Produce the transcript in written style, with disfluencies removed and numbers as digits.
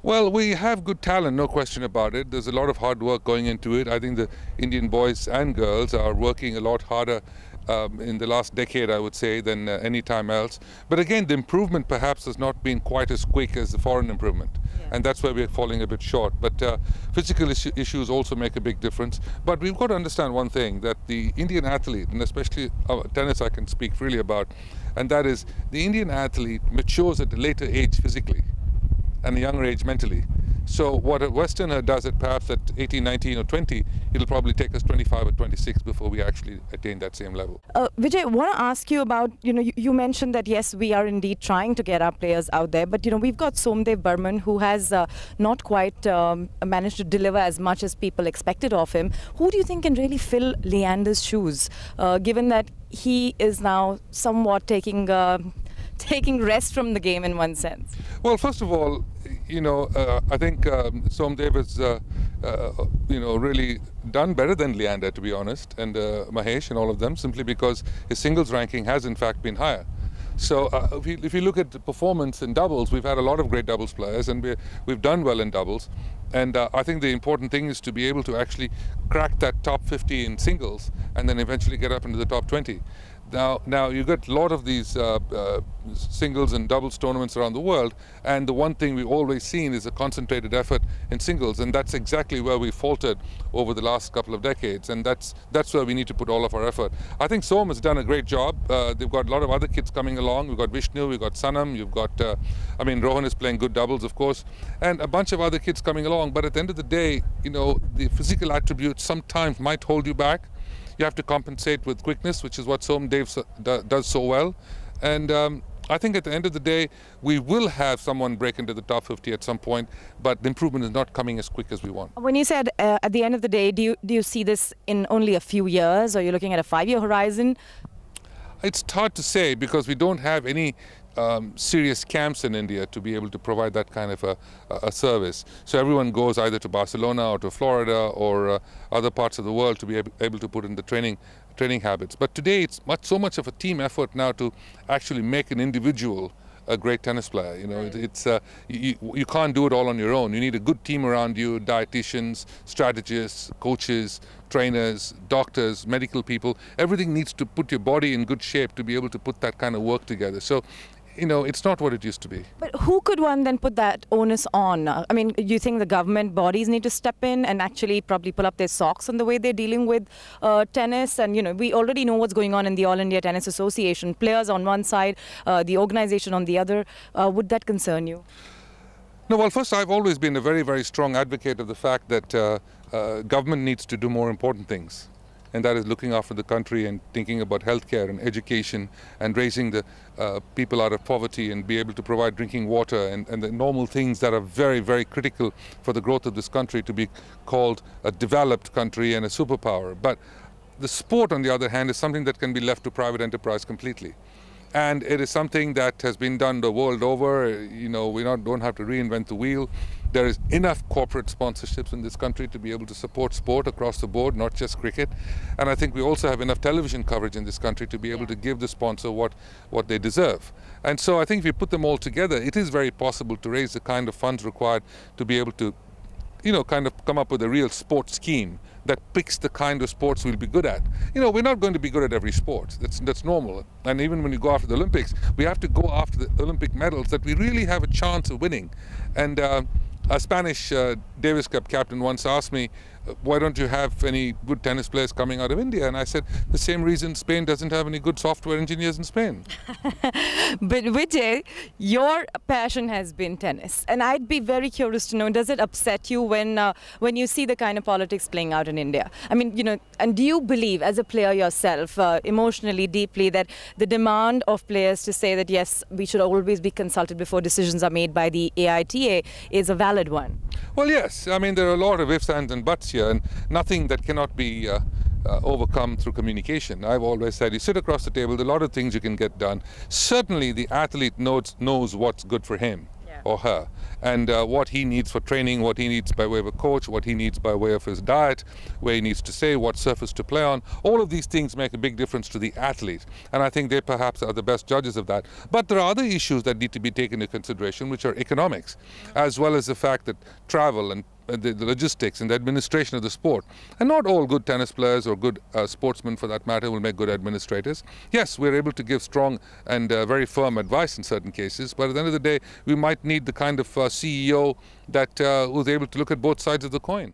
Well, we have good talent, no question about it. There's a lot of hard work going into it. I think the Indian boys and girls are working a lot harder in the last decade, I would say, than any time else. But again, the improvement perhaps has not been quite as quick as the foreign improvement. Yeah. And that's where we're falling a bit short. But physical issues also make a big difference. But we've got to understand one thing, that the Indian athlete, and especially tennis I can speak freely about, and that is the Indian athlete matures at a later age physically and a younger age mentally. So what a Westerner does at perhaps at 18, 19 or 20, it'll probably take us 25 or 26 before we actually attain that same level. Vijay, I want to ask you about, you mentioned that yes, we are indeed trying to get our players out there, but we've got Somdev Burman who has not quite managed to deliver as much as people expected of him. Who do you think can really fill Leander's shoes, given that he is now somewhat taking rest from the game in one sense? Well, first of all, I think Somdev has, really done better than Leander, to be honest, and Mahesh and all of them, simply because his singles ranking has in fact been higher. So if you look at the performance in doubles, we've had a lot of great doubles players, and we've done well in doubles. And I think the important thing is to be able to actually crack that top 50 in singles and then eventually get up into the top 20. Now you get a lot of these singles and doubles tournaments around the world, and the one thing we've always seen is a concentrated effort in singles, and that's exactly where we faltered over the last couple of decades, and that's where we need to put all of our effort. I think Som has done a great job. They've got a lot of other kids coming along. We've got Vishnu, we've got Sanam, you've got, Rohan is playing good doubles, of course, and a bunch of other kids coming along. But at the end of the day, the physical attributes sometimes might hold you back. You have to compensate with quickness, which is what Somdev does so well. And I think at the end of the day, we will have someone break into the top 50 at some point, but the improvement is not coming as quick as we want. When you said at the end of the day, do you see this in only a few years, or you're looking at a 5-year horizon? It's hard to say, because we don't have any serious camps in India to be able to provide that kind of a service. So everyone goes either to Barcelona or to Florida or other parts of the world to be able to put in the training habits. But today it's so much of a team effort now to actually make an individual a great tennis player. You can't do it all on your own. You need a good team around you: dietitians, strategists, coaches, trainers, doctors, medical people. Everything needs to put your body in good shape to be able to put that kind of work together. So it's not what it used to be. But who could one then put that onus on? I mean, do you think the government bodies need to step in and actually probably pull up their socks on the way they're dealing with tennis? And, we already know what's going on in the All India Tennis Association. Players on one side, the organization on the other. Would that concern you? No, well, first, I've always been a very, very strong advocate of the fact that government needs to do more important things. And that is looking after the country and thinking about healthcare and education and raising the people out of poverty and be able to provide drinking water and the normal things that are very, very critical for the growth of this country to be called a developed country and a superpower. But the sport, on the other hand, is something that can be left to private enterprise completely. And it is something that has been done the world over. We don't have to reinvent the wheel. There is enough corporate sponsorships in this country to be able to support sport across the board, not just cricket. And I think we also have enough television coverage in this country to be able to give the sponsor what they deserve. And so I think if you put them all together, it is very possible to raise the kind of funds required to be able to kind of come up with a real sports scheme that picks the kind of sports we'll be good at. We're not going to be good at every sport. That's normal. And even when you go after the Olympics, we have to go after the Olympic medals that we really have a chance of winning. And a Spanish Davis Cup captain once asked me, why don't you have any good tennis players coming out of India? And I said, the same reason Spain doesn't have any good software engineers in Spain. But Vijay, your passion has been tennis. And I'd be very curious to know, does it upset you when you see the kind of politics playing out in India? I mean, and do you believe as a player yourself, emotionally, deeply, that the demand of players to say that, yes, we should always be consulted before decisions are made by the AITA is a valid one? Well, yes. I mean, there are a lot of ifs, ands and buts here, and nothing that cannot be overcome through communication. I've always said, you sit across the table, there are a lot of things you can get done. Certainly the athlete knows what's good for him. Yeah. or her, and what he needs for training, what he needs by way of a coach, what he needs by way of his diet, where he needs to stay, what surface to play on. All of these things make a big difference to the athlete, and I think they perhaps are the best judges of that. But there are other issues that need to be taken into consideration, which are economics, as well as the fact that travel and the logistics and the administration of the sport. And not all good tennis players or good sportsmen, for that matter, will make good administrators. Yes, we're able to give strong and very firm advice in certain cases, but at the end of the day, we might need the kind of CEO that was able to look at both sides of the coin.